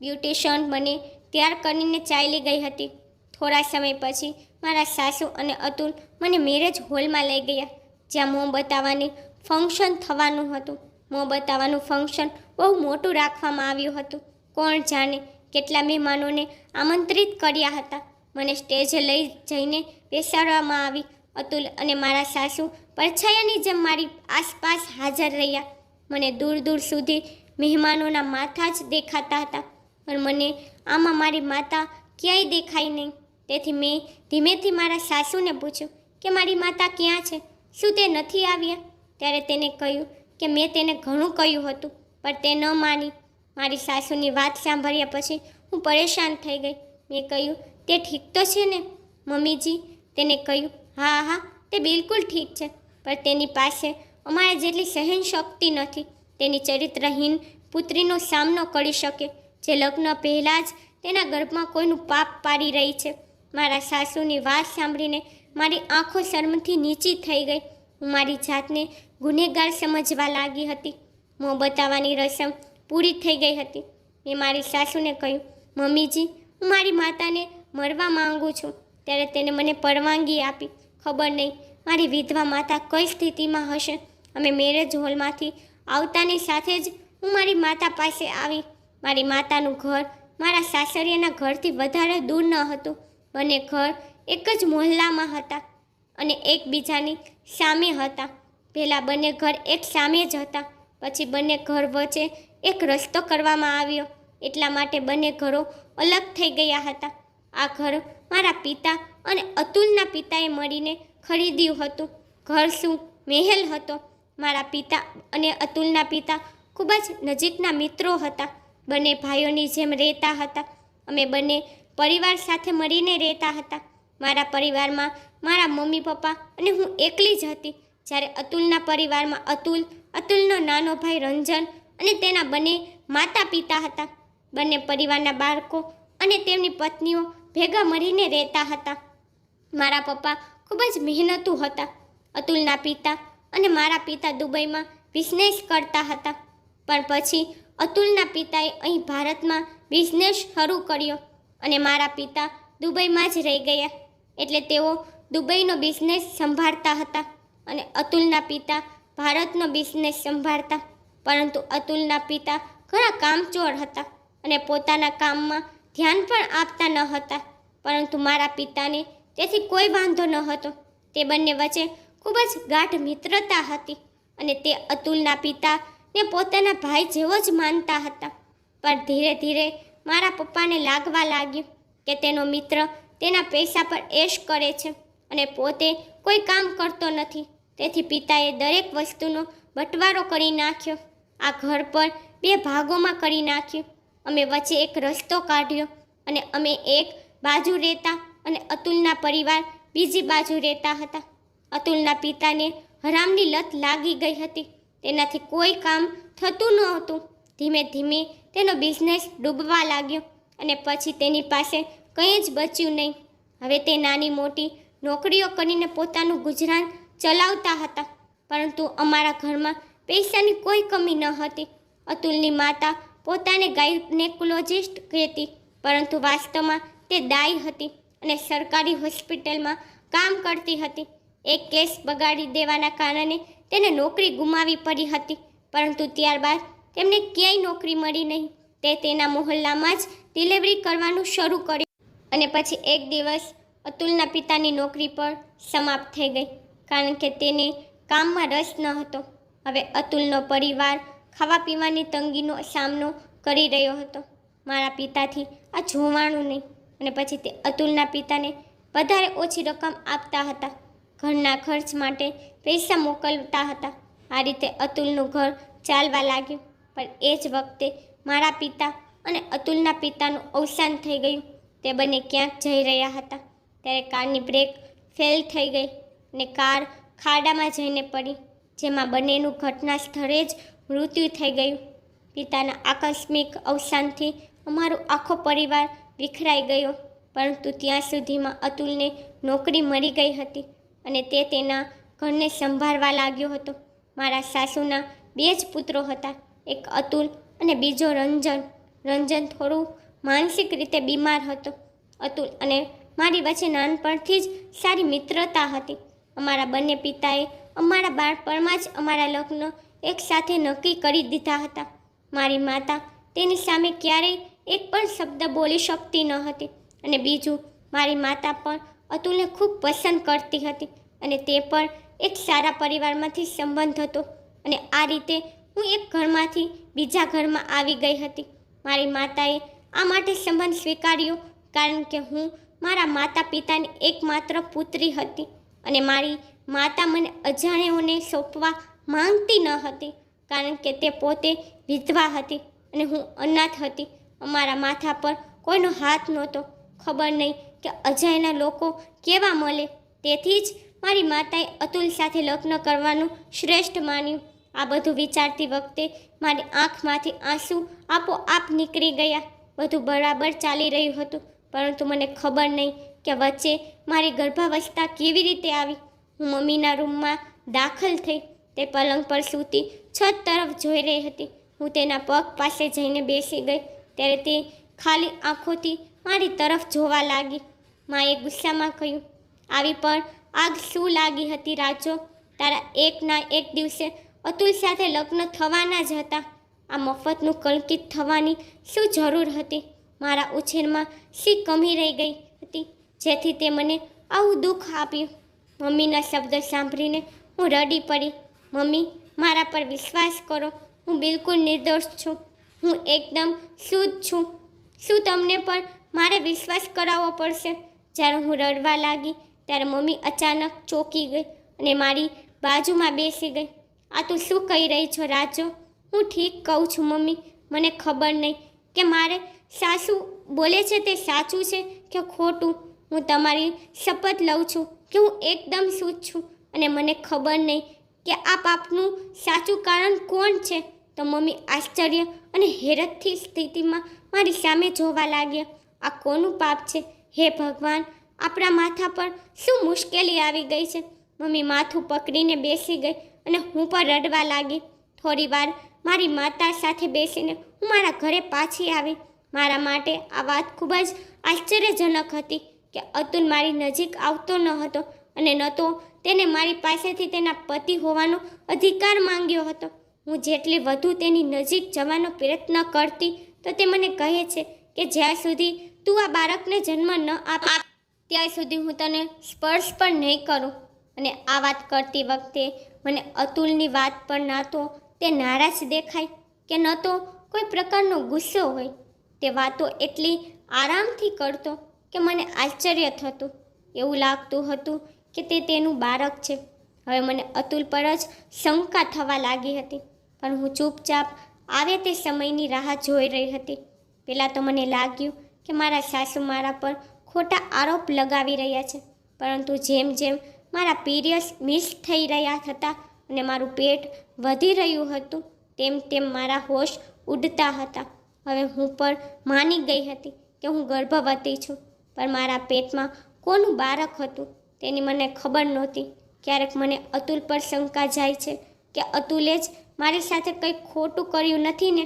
બ્યુટિશિયન મને તૈયાર કરીને ચાલી ગઈ હતી. થોડા સમય પછી મારા સાસુ અને અતુલ મને મેરેજ હોલમાં લઈ ગયા, જ્યાં મોં બતાવવાની ફંક્શન થવાનું હતું. મોં બતાવવાનું ફંક્શન બહુ મોટું રાખવામાં આવ્યું હતું. કોણ જાણે કેટલા મહેમાનોને આમંત્રિત કર્યા હતા. મને સ્ટેજે લઈ જઈને બેસાડવામાં આવી. અતુલ અને મારા સાસુ પડછાયાની જેમ મારી આસપાસ હાજર રહ્યા. મને દૂર દૂર સુધી મહેમાનોના માથા જ દેખાતા હતા, પણ મને આમાં મારી માતા ક્યાંય દેખાઈ નહીં. તેથી મેં ધીમેથી મારા સાસુને પૂછ્યું કે મારી માતા ક્યાં છે? શું તે નથી આવ્યા? ત્યારે તેને કહ્યું કે મેં તેને ઘણું કહ્યું હતું, પણ તે ન માની. મારી સાસુની વાત સાંભળ્યા પછી હું પરેશાન થઈ ગઈ. મેં કહ્યું, તે ઠીક તો છે ને મમ્મીજી? તેને કહ્યું, હા હા, તે બિલકુલ ઠીક છે, પણ તેની પાસે અમારા જેટલી સહન શક્તિ નથી. તેની ચરિત્રહીન પુત્રીનો સામનો કરી શકે, જે લગ્ન પહેલાં જ તેના ગર્ભમાં કોઈનું પાપ પાડી રહી છે. મારા સાસુની વાત સાંભળીને મારી આંખો શરમથી નીચી થઈ ગઈ. હું મારી જાતને ગુનેગાર સમજવા લાગી હતી. મોં બતાવવાની રસમ પૂરી થઈ ગઈ હતી. મેં મારી સાસુને કહ્યું, મમ્મીજી, હું મારી માતાને મળવા માંગુ છું. ત્યારે તેને મને પરવાનગી આપી. ખબર નહીં મારી વિધવા માતા કઈ સ્થિતિમાં હશે. અમે મેરેજ હોલમાંથી આવતાની સાથે જ હું મારી માતા પાસે આવી. મારી માતાનું ઘર મારા સાસરિયાના ઘરથી વધારે દૂર ન હતું. બંને ઘર એક જ મોહલ્લામાં હતા અને એકબીજાની સામે હતા. પહેલાં બંને ઘર એક સામે જ હતા, પછી બંને ઘર વચ્ચે એક રસ્તો કરવામાં આવ્યો. એટલા માટે બંને ઘરો અલગ થઈ ગયા હતા. આ ઘર મારા પિતા અને અતુલના પિતાએ મળીને ખરીદ્યું હતું. ઘર શું મહેલ હતો. મારા પિતા અને અતુલના પિતા ખૂબ જ નજીકના મિત્રો હતા. બંને ભાઈઓની જેમ રહેતા હતા. અમે બંને પરિવાર સાથે મળીને રહેતા હતા. મારા પરિવારમાં મારા મમ્મી પપ્પા અને હું એકલી જ હતી, જ્યારે અતુલના પરિવારમાં અતુલનો નાનો ભાઈ રંજન અને તેના બંને માતા પિતા હતા. બંને પરિવારના બાળકો અને તેમની પત્નીઓ ભેગા મળીને રહેતા હતા. મારા પપ્પા ખૂબ જ મહેનતુ હતા. અતુલના પિતા અને મારા પિતા દુબઈમાં બિઝનેસ કરતા હતા, પણ પછી અતુલના પિતાએ અહીં ભારતમાં બિઝનેસ શરૂ કર્યો અને મારા પિતા દુબઈમાં જ રહી ગયા. એટલે તેઓ દુબઈનો બિઝનેસ સંભાળતા હતા અને અતુલના પિતા ભારતનો બિઝનેસ સંભાળતા. પરંતુ અતુલના પિતા ઘણા કામચોર હતા અને પોતાના કામમાં ધ્યાન પણ આપતા ન હતા. પરંતુ મારા પિતાને તેથી કોઈ વાંધો ન હતો. તે બંને વચ્ચે ખૂબ જ ગાઢ મિત્રતા હતી. અને તે અતુલના પિતાને પોતાના ભાઈ જેવો જ માનતા હતા. પણ ધીરે ધીરે મારા પપ્પાને લાગવા લાગ્યું કે તેનો મિત્ર તેના પૈસા પર એશ કરે છે અને પોતે કોઈ કામ કરતો નથી. તેથી પિતાએ દરેક વસ્તુનો બંટવારો કરી નાખ્યો. આ ઘર પર 2 ભાગોમાં કરી નાખ્યું. અમે વચ્ચે એક રસ્તો કાઢ્યો અને અમે એક બાજુ રહેતા અને અતુલના પરિવાર બીજી બાજુ રહેતા હતા. અતુલના પિતાને હરામની લત લાગી ગઈ હતી. તેનાથી કોઈ કામ થતું નહોતું. ધીમે ધીમે તેનો બિઝનેસ ડૂબવા લાગ્યો અને પછી તેની પાસે કંઈ જ બચ્યું નહીં. હવે તે નાની મોટી નોકરીઓ કરીને પોતાનું ગુજરાન ચલાવતા હતા. પરંતુ અમારા ઘરમાં પૈસાની કોઈ કમી ન હતી. અતુલની માતા પોતાને ગાયનેકોલોજિસ્ટ કહેતી, પરંતુ વાસ્તવમાં તે દાઈ હતી અને સરકારી હોસ્પિટલમાં કામ કરતી હતી. એક કેસ બગાડી દેવાના કારણે તેને નોકરી ગુમાવી પડી હતી, પરંતુ ત્યારબાદ તેમને ક્યાંય નોકરી મળી નહીં. તે તેના મહોલ્લામાં જ ડિલિવરી કરવાનું શરૂ કર્યું અને પછી એક દિવસ અતુલના પિતાની નોકરી પર સમાપ્ત થઈ ગઈ, કારણ કે તેને કામમાં રસ ન હતો. હવે અતુલનો પરિવાર ખાવા પીવાની તંગીનો સામનો કરી રહ્યો હતો. મારા પિતાથી આ જોવાનું નહીં અને પછી તે અતુલના પિતાને વધારે ઓછી રકમ આપતા હતા. ઘરના ખર્ચ માટે પૈસા મોકલતા હતા. આ રીતે અતુલનું ઘર ચાલવા લાગ્યું. પણ એ જ વખતે મારા પિતા અને અતુલના પિતાનું અવસાન થઈ ગયું. તે બંને ક્યાંક જઈ રહ્યા હતા ત્યારે કારની બ્રેક ફેલ થઈ ગઈ અને કાર ખાડામાં જઈને પડી, જેમાં બંનેનું ઘટના સ્થળે જ મૃત્યુ થઈ ગયું. પિતાના આકસ્મિક અવસાનથી અમારો આખો પરિવાર વિખરાઈ ગયો, પરંતુ ત્યાં સુધીમાં અતુલને નોકરી મળી ગઈ હતી અને તે તેના ઘરને સંભાળવા લાગ્યો હતો. મારા સાસુના 2 જ પુત્રો હતા, એક અતુલ અને બીજો રંજન. રંજન થોડું માનસિક રીતે બીમાર હતો. અતુલ અને મારી વચ્ચે નાનપણથી જ સારી મિત્રતા હતી. અમારા બંને પિતાએ અમારા બાળપણમાં જ અમારા લગ્ન એકસાથે નક્કી કરી દીધા હતા. મારી માતા તેની સામે ક્યારેય એક પણ શબ્દ બોલી શકતી ન હતી અને બીજું, મારી માતા પણ અતુલને ખૂબ પસંદ કરતી હતી અને તે પણ એક સારા પરિવારમાંથી સંબંધ હતો. અને આ રીતે હું એક ઘરમાંથી બીજા ઘરમાં આવી ગઈ હતી. મારી માતાએ આ માટે સંબંધ સ્વીકાર્યો કારણ કે હું મારા માતા પિતાની એકમાત્ર પુત્રી હતી અને મારી માતા મને અજાણ્યાઓને સોંપવા માંગતી ન હતી, કારણ કે તે પોતે વિધવા હતી અને હું અનાથ હતી. અમારા માથા પર કોઈનો હાથ નહોતો. ખબર નહીં કે અજાણ્યા લોકો કેવા મળે. તેથી જ મારી માતાએ અતુલ સાથે લગ્ન કરવાનું શ્રેષ્ઠ માન્યું. આ બધું વિચારતી વખતે મારી આંખમાંથી આંસુ આપોઆપ નીકળી ગયા. બધું બરાબર ચાલી રહ્યું હતું, પરંતુ મને ખબર નહીં કે વચ્ચે મારી ગર્ભાવસ્થા કેવી રીતે આવી. હું મમ્મીના રૂમમાં દાખલ થઈ. તે પલંગ પર સૂતી છત તરફ જોઈ રહી હતી. હું તેના પગ પાસે જઈને બેસી ગઈ ત્યારે તે ખાલી આંખોથી મારી તરફ જોવા લાગી. માએ ગુસ્સામાં કહ્યું, આવી પણ આગ શું લાગી હતી રાજો? તારા એકના એક દિવસે અતુલ સાથે લગ્ન થવાના જ હતા. આ મફતનું કલંકિત થવાની શું જરૂર હતી? મારા ઉછેરમાં શી કમી રહી ગઈ હતી જેથી તે મને આવું દુઃખ આપ્યું? મમ્મીના શબ્દ સાંભળીને હું રડી પડી. મમ્મી, મારા પર વિશ્વાસ કરો. હું બિલકુલ નિર્દોષ છું. હું એકદમ શુદ્ધ છું. શું તમને પણ મારે વિશ્વાસ કરાવવો પડશે? જ્યારે હું રડવા લાગી ત્યારે મમ્મી અચાનક ચોંકી ગઈ અને મારી બાજુમાં બેસી ગઈ. આ તું શું કહી રહી છો રાજો? હું ઠીક કહું છું મમ્મી. મને ખબર નહીં કે મારે સાસુ બોલે છે તે સાચું છે કે ખોટું. હું તમારી શપથ લઉં છું કે હું એકદમ શુદ્ધ છું અને મને ખબર નહીં કે આ પાપનું સાચું કારણ કોણ છે. તો મમ્મી આશ્ચર્ય અને હેરતથી સ્થિતિમાં મારી સામે જોવા લાગ્યા. આ કોનું પાપ છે? હે ભગવાન, આપણા માથા પર શું મુશ્કેલી આવી ગઈ છે? મમ્મી માથું પકડીને બેસી ગઈ અને હું પણ રડવા લાગી. થોડી વાર મારી માતા સાથે બેસીને હું મારા ઘરે પાછી આવી. મારા માટે આ વાત ખૂબ જ આશ્ચર્યજનક હતી કે અતુલ મારી નજીક આવતો ન હતો અને ન તો તેને મારી પાસેથી તેના પતિ હોવાનો અધિકાર માંગ્યો હતો. હું જેટલી વધુ તેની નજીક જવાનો પ્રયત્ન કરતી તો તે મને કહે છે કે જ્યાં સુધી તું આ બાળકને જન્મ ન આપ ત્યાં સુધી હું તને સ્પર્શ પણ નહીં કરું. અને આ વાત કરતી વખતે મને અતુલની વાત પર ના તો તે નારાજ દેખાય કે ન તો કોઈ પ્રકારનો ગુસ્સો હોય. તે વાતો એટલી આરામથી કરતો કે મને આશ્ચર્ય થતું. એવું લાગતું હતું કે તે તેનું બાળક છે. હવે મને અતુલ પર જ શંકા થવા લાગી હતી, પણ હું ચૂપચાપ આવે તે સમયની રાહ જોઈ રહી હતી. પહેલાં તો મને લાગ્યું કે મારા સાસુ મારા પર ખોટા આરોપ લગાવી રહ્યા છે, પરંતુ જેમ જેમ મારા પીરિયડ્સ મિસ થઈ રહ્યા હતા અને મારું પેટ વધી રહ્યું હતું, તેમ તેમ મારા હોશ ઉડતા હતા. હવે હું પણ માની ગઈ હતી કે હું ગર્ભવતી છું, પણ મારા પેટમાં કોનું બાળક હતું તેની મને ખબર નહોતી. ક્યારેક મને અતુલ પર શંકા જાય છે કે અતુલે જ મારી સાથે કંઈ ખોટું કર્યું નથી ને.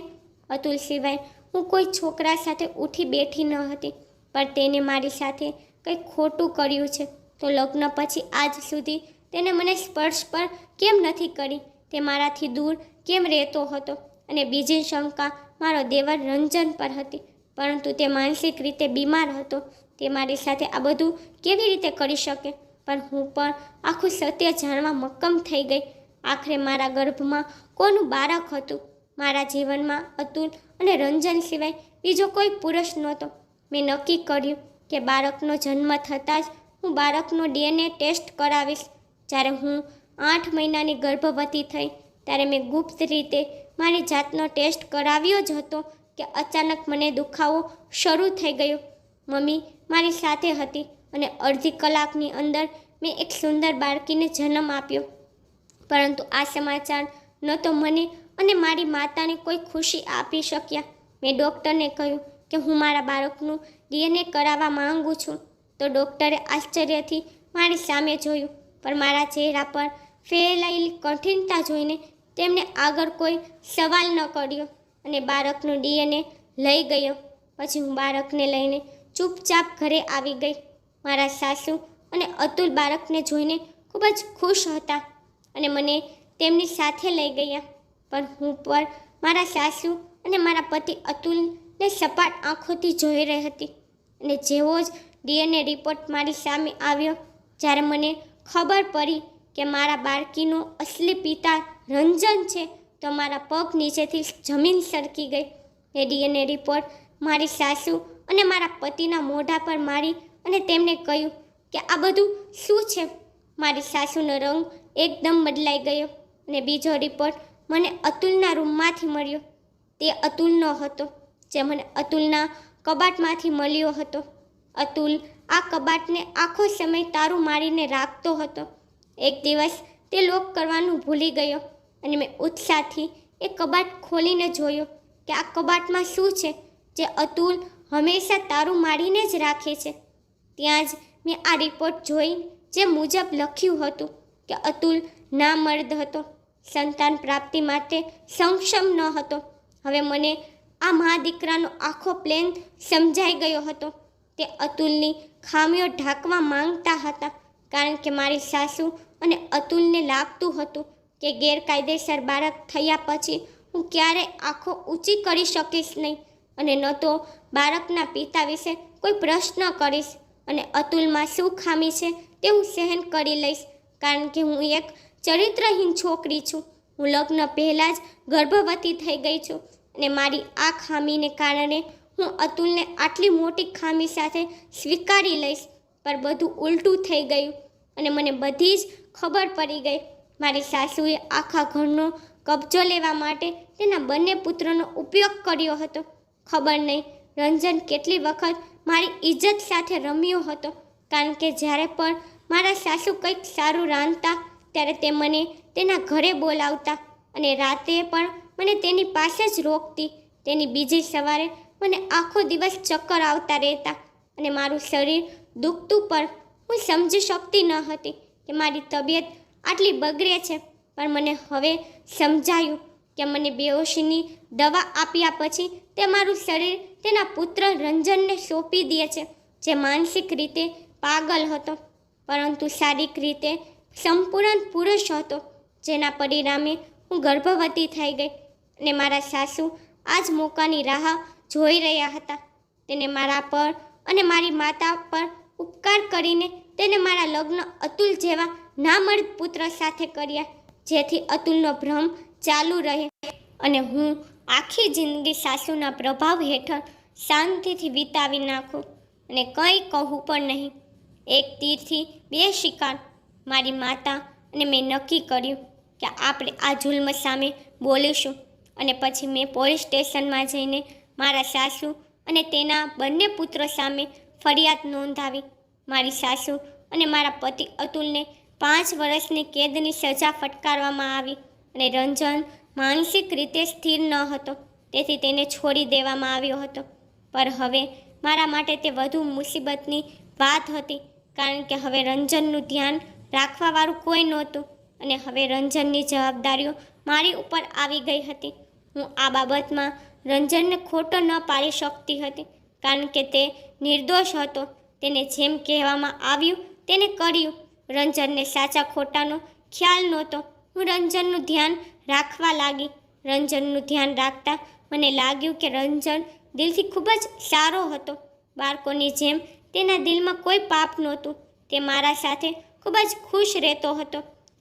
અતુલ સિવાય હું કોઈ છોકરા સાથે ઉઠી બેઠી ન હતી, પણ તેને મારી સાથે કંઈ ખોટું કર્યું છે તો લગ્ન પછી આજ સુધી તેને મને સ્પર્શ પર કેમ નથી કરી? તે મારાથી દૂર કેમ રહેતો હતો? અને બીજી શંકા મારો દેવર રંજન પર હતી, પરંતુ તે માનસિક રીતે બીમાર હતો. તે મારી સાથે આ બધું કેવી રીતે કરી શકે? પણ હું પણ આખું સત્ય જાણવા મક્કમ થઈ ગઈ. આખરે મારા ગર્ભમાં કોનું બાળક હતું? મારા જીવનમાં અતુલ અને રંજન સિવાય બીજો કોઈ પુરુષ નહોતો. મેં નક્કી કર્યું કે બાળકનો જન્મ થતાં જ હું બાળકનો DNA ટેસ્ટ કરાવીશ. જ્યારે હું 8 મહિનાની ગર્ભવતી થઈ ત્યારે મેં ગુપ્ત રીતે મારી જાતનો ટેસ્ટ કરાવ્યો જ હતો કે અચાનક મને દુખાવો શરૂ થઈ ગયો. મમ્મી મારી સાથે હતી અને અડધી કલાકની અંદર મેં એક સુંદર બાળકીને જન્મ આપ્યો. પરંતુ આ સમાચાર ન તો મને અને મારી માતાને કોઈ ખુશી આપી શક્યા. મેં ડૉક્ટરને કહ્યું કે હું મારા બાળકનું DNA કરાવવા માંગુ છું, તો ડૉક્ટરે આશ્ચર્યથી મારી સામે જોયું, પણ મારા ચહેરા પર ફેલાયેલી કઠિનતા જોઈને તેમણે આગળ કોઈ સવાલ ન કર્યો અને બાળકનું DNA લઈ ગયો. પછી હું બાળકને લઈને ચૂપચાપ ઘરે આવી ગઈ. મારા સાસુ અને અતુલ બાળકને જોઈને ખૂબ જ ખુશ હતા અને મને તેમની સાથે લઈ ગયા. પણ હું પણ મારા સાસુ અને મારા પતિ અતુલને સપાટ આંખોથી જોઈ રહી હતી. અને જેવો જ DNA રિપોર્ટ મારી સામે આવ્યો, જ્યારે મને ખબર પડી કે મારા બાળકીનો અસલી પિતા રંજન છે, તો મારા પગ નીચેથી જમીન સરકી ગઈ. એ DNA રિપોર્ટ મારી સાસુ અને મારા પતિના મોઢા પર મારી અને તેમણે કહ્યું કે આ બધું શું છે? મારી સાસુનો રંગ એકદમ બદલાઈ ગયો અને બીજો રિપોર્ટ મને અતુલના રૂમમાંથી મળ્યો. તે અતુલનો હતો, જે મને અતુલના કબાટમાંથી મળ્યો હતો. અતુલ આ કબાટને આખો સમય તારું મારીને રાખતો હતો. એક દિવસ તે લોક કરવાનું ભૂલી ગયો અને મેં ઉત્સાહથી એ કબાટ ખોલીને જોયો કે આ કબાટમાં શું છે જે અતુલ હંમેશા તારું મારીને જ રાખે છે. ત્યાં જ મેં આ રિપોર્ટ જોઈ, જે મુજબ લખ્યું હતું કે અતુલ નામર્દ હતો, સંતાન પ્રાપ્તિ માટે સક્ષમ ન હતો. હવે મને આ મા દીકરાનો આખો પ્લેન સમજાઈ ગયો હતો. તે અતુલની ખામીઓ ઢાંકવા માંગતા હતા, કારણ કે મારી સાસુ અને અતુલને લાગતું હતું કે ગેરકાયદેસર બાળક થયા પછી હું ક્યારેય આંખો ઊંચી કરી શકીશ નહીં અને ન તો બાળકના પિતા વિશે કોઈ પ્રશ્ન કરીશ. અને અતુલમાં શું ખામી છે તે હું સહન કરી લઈશ, કારણ કે હું એક ચરિત્રહીન છોકરી છું. હું લગ્ન પહેલાં જ ગર્ભવતી થઈ ગઈ છું અને મારી આ ખામીને કારણે હું અતુલને આટલી મોટી ખામી સાથે સ્વીકારી લઈશ. પર બધું ઉલટું થઈ ગયું અને મને બધી જ ખબર પડી ગઈ. મારી સાસુએ આખા ઘરનો કબજો લેવા માટે તેના બંને પુત્રનો ઉપયોગ કર્યો હતો. ખબર નહીં રંજન કેટલી વખત મારી ઇજ્જત સાથે રમ્યો હતો, કારણ કે જ્યારે પણ મારા સાસુ કંઈક સારું રાંધતા ત્યારે તે મને તેના ઘરે બોલાવતા અને રાતે પણ મને તેની પાસે જ રોકતી. તેની બીજી સવારે મને આખો દિવસ ચક્કર આવતા રહેતા અને મારું શરીર દુખતું, પણ હું સમજી શકતી ન હતી કે મારી તબિયત આટલી બગડે છે. પણ મને હવે સમજાયું કે મને બેહોશીની દવા આપ્યા પછી તે મારું શરીર તેના પુત્ર રંજનને સોંપી દે છે, જે માનસિક રીતે પાગલ હતો પરંતુ શારીરિક રીતે સંપૂર્ણ પુરુષ હતો, જેના પરિણામે હું ગર્ભવતી થઈ ગઈ. અને મારા સાસુ આ જ મોકાની રાહ જોઈ રહ્યા હતા. તેને મારા પર અને મારી માતા પર ઉપકાર કરીને તેને મારા લગ્ન અતુલ જેવા નામર્દ પુત્ર સાથે કર્યા, જેથી અતુલનો ભ્રમ ચાલુ રહે અને હું આખી જિંદગી સાસુના પ્રભાવ હેઠળ શાંતિથી વિતાવી નાખું અને કંઈ કહું પણ નહીં. એક તીરથી બે શિકાર. મારી માતા અને મેં નક્કી કર્યું કે આપણે આ જુલ્મ સામે બોલીશું અને પછી મેં પોલીસ સ્ટેશનમાં જઈને મારા સાસુ અને તેના બંને પુત્રો સામે ફરિયાદ નોંધાવી. મારી સાસુ અને મારા પતિ અતુલને 5 વર્ષની કેદની સજા ફટકારવામાં આવી અને રંજન માનસિક રીતે સ્થિર ન હતો, તેથી તેને છોડી દેવામાં આવ્યો હતો. પર હવે મારા માટે તે વધુ મુસીબતની વાત હતી, કારણ કે હવે રંજનનું ધ્યાન રાખવાવાળું કોઈ નહોતું અને હવે રંજનની જવાબદારીઓ મારી ઉપર આવી ગઈ હતી. હું આ બાબતમાં રંજનને ખોટો ન પાડી શકતી હતી, કારણ કે તે નિર્દોષ હતો. તેને જેમ કહેવામાં આવ્યું તેને કર્યું. રંજનને સાચા ખોટાનો ખ્યાલ નહોતો. હું રંજનનું ધ્યાન રાખવા લાગી. રંજનનું ધ્યાન રાખતા મને લાગ્યું કે રંજન દિલથી ખૂબ જ સારો હતો. બાળકોની જેમ તેના દિલમાં કોઈ પાપ નહોતું. તે મારા સાથે ખૂબ જ ખુશ રહેતો હતો.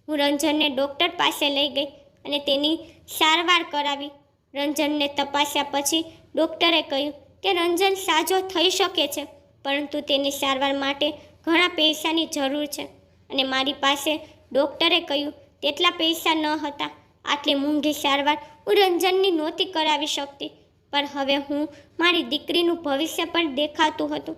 હું રંજનને ડૉક્ટર પાસે લઈ ગઈ અને તેની સારવાર કરાવી. રંજનને તપાસ્યા પછી ડૉક્ટરે કહ્યું કે રંજન સાજો થઈ શકે છે, પરંતુ તેની સારવાર માટે ઘણા પૈસાની જરૂર છે અને મારી પાસે ડૉક્ટરે કહ્યું તેટલા પૈસા ન હતા. આટલી મોંઘી સારવાર હું રંજનની નહોતી કરાવી શકતી. પણ હવે હું મારી દીકરીનું ભવિષ્ય પણ દેખાતું હતું.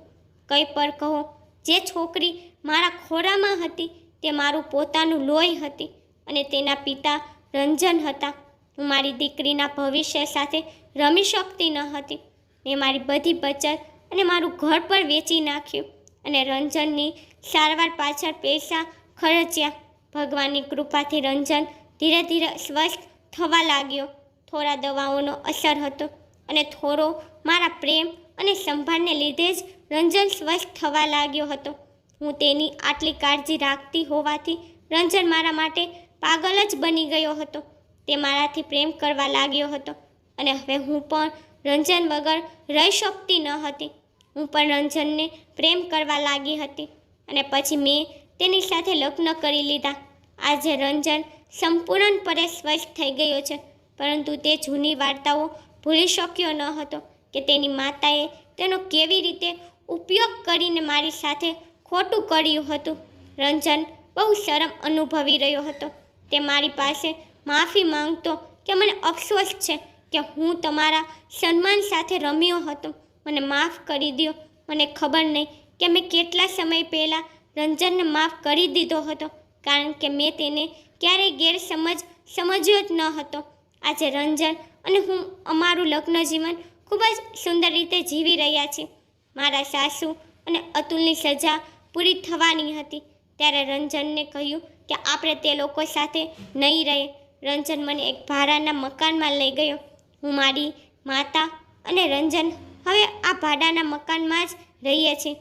કંઈ પણ કહો, જે છોકરી મારા ખોળામાં હતી તે મારું પોતાનું લોહી હતી અને તેના પિતા રંજન હતા. હું મારી દીકરીના ભવિષ્ય સાથે રમી શકતી ન હતી. મેં મારી બધી બચત અને મારું ઘર પણ વેચી નાખ્યું અને રંજનની સારવાર પાછળ પૈસા ખર્ચ્યા. ભગવાનની કૃપાથી રંજન ધીરે ધીરે સ્વસ્થ થવા લાગ્યો. થોડા દવાઓનો અસર હતો અને થોડો મારા પ્રેમ અને સંભાળને લીધે જ રંજન સ્વસ્થ થવા લાગ્યો હતો. હું તેની આટલી કાળજી રાખતી હોવાથી રંજન મારા માટે પાગલ જ બની ગયો હતો. તે મારાથી પ્રેમ કરવા લાગ્યો હતો અને હવે હું પણ રંજન વગર રહી શકતી ન હતી. હું પણ રંજનને પ્રેમ કરવા લાગી હતી અને પછી મેં તેની સાથે લગ્ન કરી લીધા. આજે રંજન સંપૂર્ણપણે સ્વસ્થ થઈ ગયો છે, પરંતુ તે જૂની વાર્તાઓ ભૂલી શક્યો ન હતો કે તેની માતાએ તેનો કેવી રીતે ઉપયોગ કરીને મારી સાથે ખોટું કર્યું હતું. રંજન બહુ શરમ અનુભવી રહ્યો હતો. તે મારી પાસે માફી માંગતો કે મને અફસોસ છે કે હું તમારા સન્માન સાથે રમ્યો હતો, મને માફ કરી દો. મને ખબર નહીં કે મેં કેટલા સમય પહેલાં રંજનને માફ કરી દીધો હતો, કારણ કે મેં તેને ક્યારેય ગેરસમજ સમજ્યો જ ન હતો. આજે રંજન અને હું અમારું લગ્ન જીવન ખૂબ જ સુંદર રીતે જીવી રહ્યા છીએ. મારા સાસુ અને અતુલની સજા પૂરી થવાની હતી ત્યારે રંજનને કહ્યું કે આપણે તે લોકો સાથે નહીં રહીએ. રંજન મને એક ભાડાના મકાનમાં લઈ ગયો. હું, મારી માતા અને રંજન હવે આ ભાડાના મકાનમાં જ રહીએ છીએ.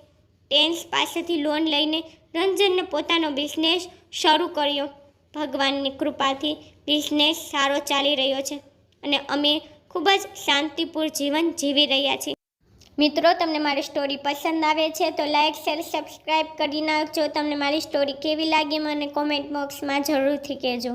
ટેન્સ પાસેથી લોન લઈને રંજનને પોતાનો બિઝનેસ શરૂ કર્યો. ભગવાનની કૃપાથી બિઝનેસ સારો ચાલી રહ્યો છે અને અમે ખૂબ જ શાંતિપૂર્ણ જીવન જીવી રહ્યા છીએ. મિત્રો, તમને મારી સ્ટોરી પસંદ આવે છે તો લાઇક, શેર, સબસ્ક્રાઈબ કરી નાખજો. તમને મારી સ્ટોરી કેવી લાગી મને કોમેન્ટ બોક્સમાં જરૂરથી કહેજો.